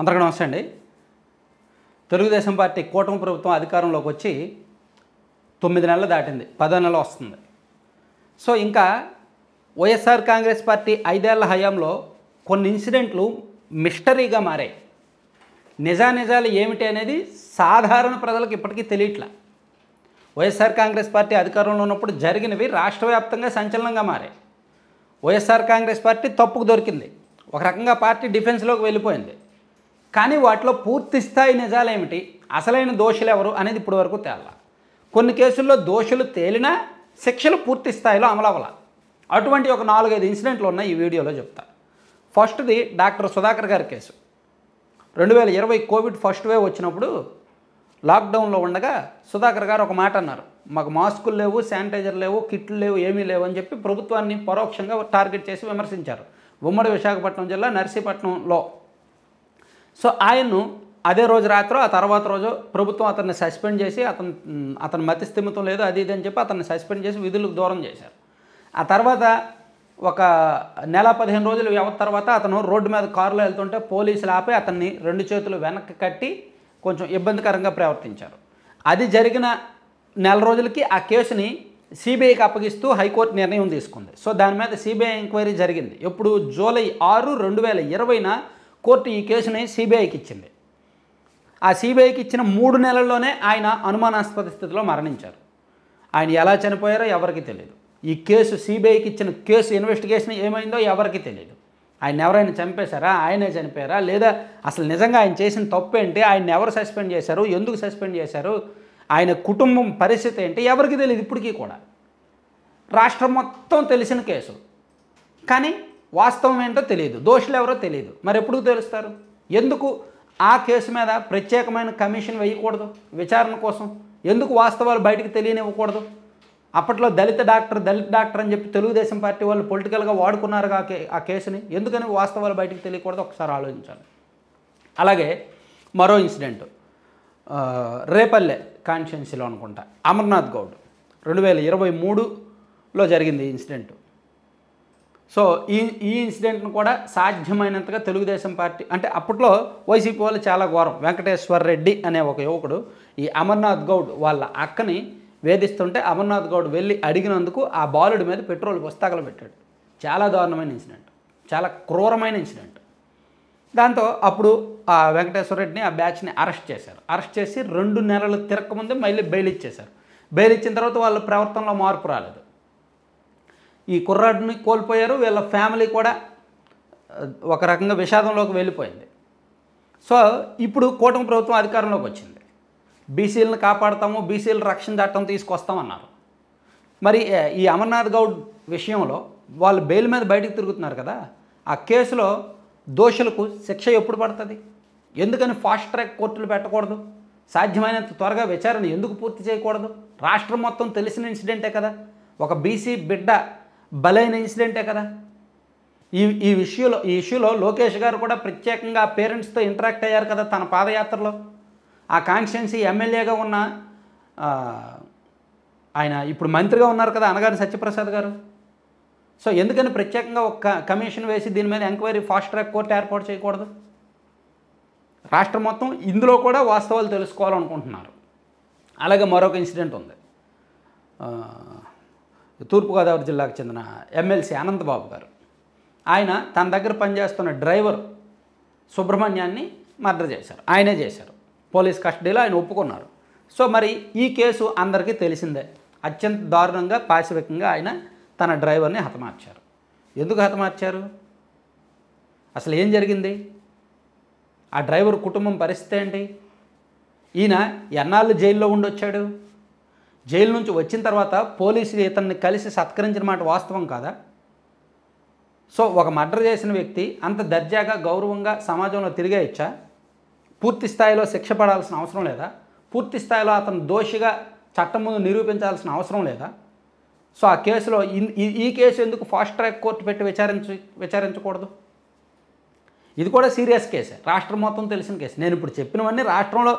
అందరికీ నమస్తే అండి. తెలుగుదేశం పార్టీ కూటమి ప్రభుత్వం అధికారంలోకి వచ్చి 9 నెలలు దాటింది, 10వ నెల వస్తుంది. సో ఇంకా వైఎస్ఆర్ కాంగ్రెస్ పార్టీ 5 ఏళ్ల హయాంలో కొన్ని ఇన్సిడెంట్లు మిస్టరీగా మారాయి. నిజానిజాలు ఏమిటి అనేది సాధారణ ప్రజలకు ఇప్పటికీ తెలియట్లా. వైఎస్ఆర్ కాంగ్రెస్ పార్టీ అధికారంలో ఉన్నప్పుడు జరిగినవి రాష్ట్ర వ్యాప్తంగా సంచలనంగా మారాయి. వైఎస్ఆర్ కాంగ్రెస్ పార్టీ తప్పుకు దొరికింది, ఒక రకంగా పార్టీ డిఫెన్స్లోకి వెళ్ళిపోయింది. కానీ వాటిలో పూర్తి స్థాయి నిజాలేమిటి, అసలైన దోషులు ఎవరు అనేది ఇప్పటి వరకు తేలాల. కొన్ని కేసుల్లో దోషులు తేలినా శిక్షలు పూర్తి స్థాయిలో అమలవ్వాల. అటువంటి ఒక 4-5 ఇన్సిడెంట్లు ఉన్నాయి, ఈ వీడియోలో చెప్తా. ఫస్ట్ది డాక్టర్ సుధాకర్ గారి కేసు. 2020 కోవిడ్ ఫస్ట్ వేవ్ వచ్చినప్పుడు లాక్డౌన్లో ఉండగా సుధాకర్ గారు ఒక మాట అన్నారు, మాకు మాస్కులు లేవు, శానిటైజర్ లేవు, కిట్లు లేవు, ఏమీ లేవు అని చెప్పి ప్రభుత్వాన్ని పరోక్షంగా టార్గెట్ చేసి విమర్శించారు. ఉమ్మడి విశాఖపట్నం జిల్లా నర్సీపట్నంలో. సో ఆయన్ను అదే రోజు రాత్రో ఆ తర్వాత రోజు ప్రభుత్వం అతన్ని సస్పెండ్ చేసి అతను మతిస్థిమితం లేదు అది ఇది అని చెప్పి అతన్ని సస్పెండ్ చేసి విధులకు దూరం చేశారు. ఆ తర్వాత ఒక నెల 15 రోజుల వ్యవధి తర్వాత అతను రోడ్డు మీద కారులో వెళ్తుంటే పోలీసులు ఆపి అతన్ని 2 చేతులు వెనక్కి కట్టి కొంచెం ఇబ్బందికరంగా ప్రవర్తించారు. అది జరిగిన నెల రోజులకి ఆ కేసుని సిబిఐకి అప్పగిస్తూ హైకోర్టు నిర్ణయం తీసుకుంది. సో దాని మీద సిబిఐ ఎంక్వైరీ జరిగింది. ఎప్పుడు జూలై 6, 2020న కోర్టు ఈ కేసుని సిబిఐకి ఇచ్చింది. ఆ సిబిఐకి ఇచ్చిన 3 నెలల్లోనే ఆయన అనుమానాస్పద స్థితిలో మరణించారు. ఆయన ఎలా చనిపోయారో ఎవరికి తెలియదు. ఈ కేసు సిబిఐకి ఇచ్చిన కేసు ఇన్వెస్టిగేషన్ ఏమైందో ఎవరికి తెలియదు. ఆయన ఎవరైనా చంపేశారా, ఆయనే చనిపోయారా, లేదా అసలు నిజంగా ఆయన చేసిన తప్పు ఏంటి, ఆయన ఎవరు సస్పెండ్ చేశారు, ఎందుకు సస్పెండ్ చేశారు, ఆయన కుటుంబం పరిస్థితి ఏంటి ఎవరికి తెలియదు. ఇప్పటికీ కూడా రాష్ట్రం మొత్తం తెలిసిన కేసు, కానీ వాస్తవం ఏంటో తెలియదు, దోషులు ఎవరో తెలియదు. మరి ఎప్పుడు తెలుస్తారు? ఎందుకు ఆ కేసు మీద ప్రత్యేకమైన కమిషన్ వేయకూడదు విచారణ కోసం? ఎందుకు వాస్తవాలు బయటకు తెలియనివ్వకూడదు? అప్పట్లో దళిత డాక్టర్ అని చెప్పి తెలుగుదేశం పార్టీ వాళ్ళు పొలిటికల్గా వాడుకున్నారు ఆ కేసుని. ఎందుకని వాస్తవాలు బయటకు తెలియకూడదు ఒకసారి ఆలోచించాలి. అలాగే మరో ఇన్సిడెంట్ రేపల్లె కాన్స్టిట్యున్సీలో అనుకుంటా, అమర్నాథ్ గౌడ్ 2023లో జరిగింది ఈ ఇన్సిడెంట్. సో ఈ ఇన్సిడెంట్ను కూడా సాధ్యమైనంతగా తెలుగుదేశం పార్టీ, అంటే అప్పట్లో వైసీపీ వాళ్ళు చాలా ఘోరం. వెంకటేశ్వర్ రెడ్డి అనే ఒక యువకుడు ఈ అమర్నాథ్ గౌడ్ వాళ్ళ అక్కని వేధిస్తుంటే అమర్నాథ్ గౌడ్ వెళ్ళి అడిగినందుకు ఆ బాలుడి మీద పెట్రోల్ పోసి తగలబెట్టాడు. చాలా దారుణమైన ఇన్సిడెంట్, చాలా క్రూరమైన ఇన్సిడెంట్. దాంతో అప్పుడు ఆ వెంకటేశ్వర రెడ్డిని ఆ బ్యాచ్ని అరెస్ట్ చేశారు. అరెస్ట్ చేసి 2 నెలలు తిరగకముందే మళ్ళీ బెయిల్ ఇచ్చేశారు. బెయిల్ ఇచ్చిన తర్వాత వాళ్ళ ప్రవర్తనలో మార్పు రాలేదు. ఈ కుర్రాడిని కోల్పోయారు, వీళ్ళ ఫ్యామిలీ కూడా ఒక రకంగా విషాదంలోకి వెళ్ళిపోయింది. సో ఇప్పుడు కూటమి ప్రభుత్వం అధికారంలోకి వచ్చింది. బీసీలను కాపాడుతాము, బీసీల రక్షణ చట్టం తీసుకొస్తామన్నారు. మరి ఈ అమర్నాథ్ గౌడ్ విషయంలో వాళ్ళు బెయిల్ మీద బయటకు తిరుగుతున్నారు కదా, ఆ కేసులో దోషులకు శిక్ష ఎప్పుడు పడుతుంది? ఎందుకని ఫాస్ట్ ట్రాక్ కోర్టులు పెట్టకూడదు? సాధ్యమైనంత త్వరగా విచారణ ఎందుకు పూర్తి చేయకూడదు? రాష్ట్రం మొత్తం తెలిసిన ఇన్సిడెంటే కదా, ఒక బీసీ బిడ్డ బలైన ఇన్సిడెంటే కదా. ఈ ఇష్యూలో లోకేష్ గారు కూడా ప్రత్యేకంగా పేరెంట్స్తో ఇంటరాక్ట్ అయ్యారు కదా తన పాదయాత్రలో. ఆ కాన్స్టిట్యున్సీ ఎమ్మెల్యేగా ఉన్న ఆయన ఇప్పుడు మంత్రిగా ఉన్నారు కదా అనగాని సత్యప్రసాద్ గారు. సో ఎందుకని ప్రత్యేకంగా ఒక కమిషన్ వేసి దీని మీద ఎంక్వైరీ ఫాస్ట్ ట్రాక్ కోర్టు ఏర్పాటు చేయకూడదు? రాష్ట్రం మొత్తం ఇందులో కూడా వాస్తవాలు తెలుసుకోవాలనుకుంటున్నారు. అలాగే మరొక ఇన్సిడెంట్ ఉంది. తూర్పుగోదావరి జిల్లాకు చెందిన ఎమ్మెల్సీ అనంతబాబు గారు, ఆయన తన దగ్గర పనిచేస్తున్న డ్రైవర్ సుబ్రహ్మణ్యాన్ని మర్డర్ చేశారు. ఆయనే చేశారు, పోలీస్ కస్టడీలో ఆయన ఒప్పుకున్నారు. సో మరి ఈ కేసు అందరికీ తెలిసిందే. అత్యంత దారుణంగా పాశవికంగా ఆయన తన డ్రైవర్ని హతమార్చారు. ఎందుకు హతమార్చారు? అసలు ఏం జరిగింది? ఆ డ్రైవర్ కుటుంబం పరిస్థితి ఏంటి? ఈయన ఎన్నాళ్ళు జైల్లో ఉండొచ్చాడు? జైలు నుంచి వచ్చిన తర్వాత పోలీసులు ఇతన్ని కలిసి సత్కరించిన మాట వాస్తవం కాదా? సో ఒక మర్డర్ చేసిన వ్యక్తి అంత దర్జాగా గౌరవంగా సమాజంలో తిరిగేయచ్చా? పూర్తి స్థాయిలో శిక్ష పడాల్సిన అవసరం లేదా? పూర్తి స్థాయిలో అతను దోషిగా చట్టం ముందు నిరూపించాల్సిన అవసరం లేదా? సో ఆ కేసులో ఈ కేసు ఎందుకు ఫాస్ట్ ట్రాక్ కోర్టు పెట్టి విచారించకూడదు? ఇది కూడా సీరియస్ కేసే, రాష్ట్రం మొత్తం తెలిసిన కేసు. నేను ఇప్పుడు చెప్పినవన్నీ రాష్ట్రంలో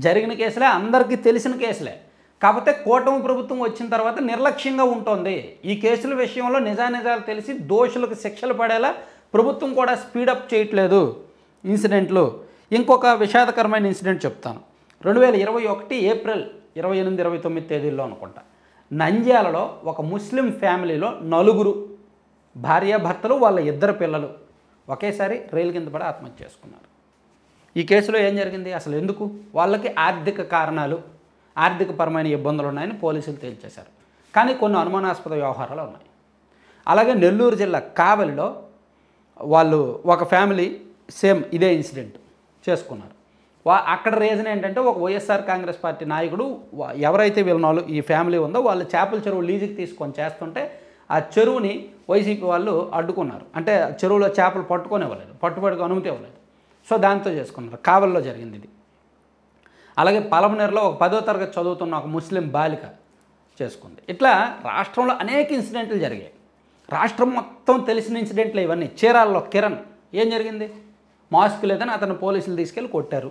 జరిగిన కేసులే, అందరికీ తెలిసిన కేసులే. కాకపోతే కూటమి ప్రభుత్వం వచ్చిన తర్వాత నిర్లక్ష్యంగా ఉంటుంది. ఈ కేసుల విషయంలో నిజానిజాలు తెలిసి దోషులకు శిక్షలు పడేలా ప్రభుత్వం కూడా స్పీడప్ చేయట్లేదు ఇన్సిడెంట్లు. ఇంకొక విషాదకరమైన ఇన్సిడెంట్ చెప్తాను. 2021 ఏప్రిల్ 28, 29 తేదీల్లో అనుకుంటా, నంద్యాలలో ఒక ముస్లిం ఫ్యామిలీలో నలుగురు భార్యాభర్తలు వాళ్ళ ఇద్దరు పిల్లలు ఒకేసారి రైలు కింద పడి ఆత్మహత్య చేసుకున్నారు. ఈ కేసులో ఏం జరిగింది, అసలు ఎందుకు? వాళ్ళకి ఆర్థిక కారణాలు, ఆర్థికపరమైన ఇబ్బందులు ఉన్నాయని పోలీసులు తేల్చేశారు. కానీ కొన్ని అనుమానాస్పద వ్యవహారాలు ఉన్నాయి. అలాగే నెల్లూరు జిల్లా కావలిలో వాళ్ళు ఒక ఫ్యామిలీ సేమ్ ఇదే ఇన్సిడెంట్ చేసుకున్నారు. అక్కడ రీజన్ ఏంటంటే, ఒక వైఎస్ఆర్ కాంగ్రెస్ పార్టీ నాయకుడు ఎవరైతే వీళ్ళ ఈ ఫ్యామిలీ ఉందో వాళ్ళు చేపల చెరువు లీజుకి తీసుకొని చేస్తుంటే ఆ చెరువుని వైసీపీ వాళ్ళు అడ్డుకున్నారు. అంటే చెరువులో చేపలు పట్టుకోనివ్వలేదు, పట్టుబడికి అనుమతి ఇవ్వలేదు. సో దాంతో చేసుకున్నారు. కావలిలో జరిగింది ఇది. అలాగే పలమనేరులో ఒక 10వ తరగతి చదువుతున్న ఒక ముస్లిం బాలిక చేసుకుంది. ఇట్లా రాష్ట్రంలో అనేక ఇన్సిడెంట్లు జరిగాయి. రాష్ట్రం మొత్తం తెలిసిన ఇన్సిడెంట్లు ఇవన్నీ. చీరాలలో కిరణ్ ఏం జరిగింది, మాస్క్ లేదని అతను పోలీసులు తీసుకెళ్ళి కొట్టారు,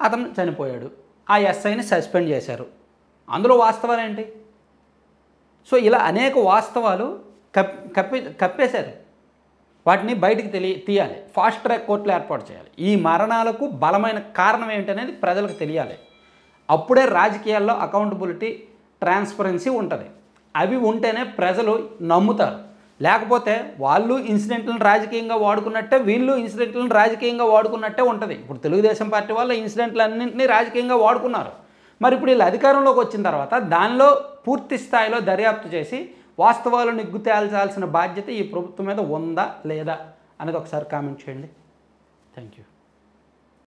అతను చనిపోయాడు. ఆ ఎస్ఐని సస్పెండ్ చేశారు. అందులో వాస్తవాలు ఏంటి? సో ఇలా అనేక వాస్తవాలు కప్పేశారు. వాటిని బయటికి తీయాలి. ఫాస్ట్ ట్రాక్ కోర్టులు ఏర్పాటు చేయాలి. ఈ మరణాలకు బలమైన కారణం ఏంటనేది ప్రజలకు తెలియాలి. అప్పుడే రాజకీయాల్లో అకౌంటబిలిటీ, ట్రాన్స్పరెన్సీ ఉంటుంది. అవి ఉంటేనే ప్రజలు నమ్ముతారు. లేకపోతే వాళ్ళు ఇన్సిడెంట్లను రాజకీయంగా వాడుకున్నట్టే, వీళ్ళు ఇన్సిడెంట్లను రాజకీయంగా వాడుకున్నట్టే ఉంటుంది. ఇప్పుడు తెలుగుదేశం పార్టీ వాళ్ళు ఇన్సిడెంట్లన్నింటినీ రాజకీయంగా వాడుకున్నారు. మరి ఇప్పుడు వీళ్ళు అధికారంలోకి వచ్చిన తర్వాత దానిలో పూర్తి స్థాయిలో దర్యాప్తు చేసి వాస్తవాలు నిగ్గు తేల్చాల్సిన బాధ్యత ఈ ప్రభుత్వం మీద ఉందా లేదా అనేది ఒకసారి కామెంట్ చేయండి. Thank you.